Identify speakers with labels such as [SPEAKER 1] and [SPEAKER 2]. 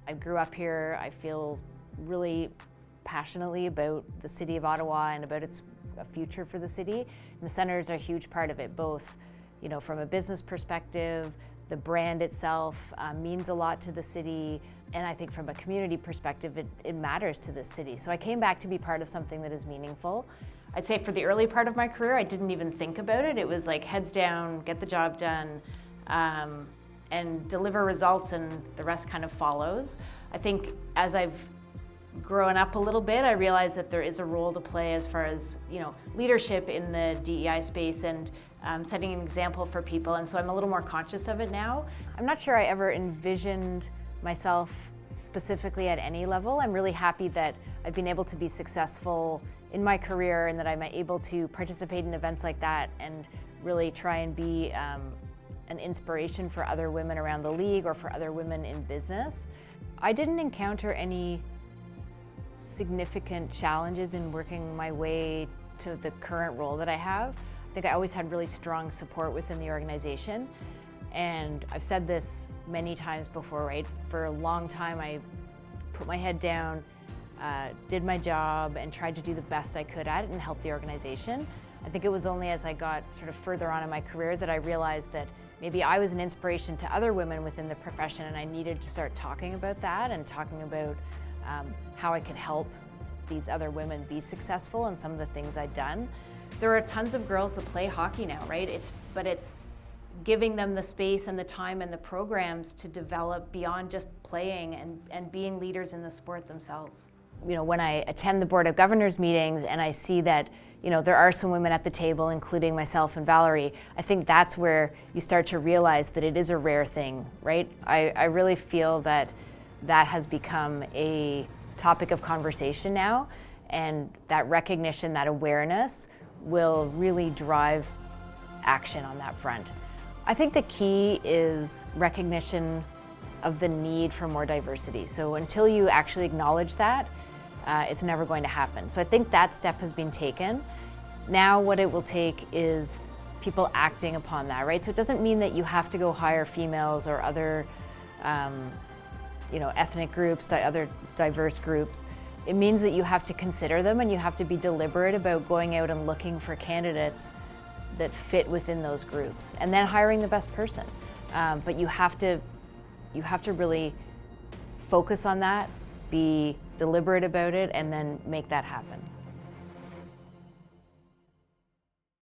[SPEAKER 1] I grew up here. I feel really passionately about the city of Ottawa and about its future for the city. And the Senators are a huge part of it, both from a business perspective, the brand itself means a lot to the city, and I think from a community perspective, it matters to this city. So I came back to be part of something that is meaningful. I'd say for the early part of my career, I didn't even think about it. It was like heads down, get the job done, and deliver results, and the rest kind of follows. I think as I've grown up a little bit, I realized that there is a role to play as far as leadership in the DEI space and setting an example for people, and so I'm a little more conscious of it now. I'm not sure I ever envisioned myself specifically at any level. I'm really happy that I've been able to be successful in my career and that I'm able to participate in events like that and really try and be an inspiration for other women around the league or for other women in business. I didn't encounter any significant challenges in working my way to the current role that I have. I think I always had really strong support within the organization. And I've said this many times before, right? For a long time, I put my head down, did my job, and tried to do the best I could at it and help the organization. I think it was only as I got sort of further on in my career that I realized that maybe I was an inspiration to other women within the profession, and I needed to start talking about that and talking about how I could help these other women be successful and some of the things I'd done. There are tons of girls that play hockey now, right? But it's giving them the space and the time and the programs to develop beyond just playing and being leaders in the sport themselves. When I attend the Board of Governors meetings and I see that there are some women at the table, including myself and Valerie, I think that's where you start to realize that it is a rare thing, right? I really feel that has become a topic of conversation now, and that recognition, that awareness will really drive action on that front. I think the key is recognition of the need for more diversity. So until you actually acknowledge that, it's never going to happen. So I think that step has been taken. Now what it will take is people acting upon that, right? So it doesn't mean that you have to go hire females or other ethnic groups, other diverse groups. It means that you have to consider them and you have to be deliberate about going out and looking for candidates that fit within those groups and then hiring the best person. But you have to really focus on that, be deliberate about it, and then make that happen.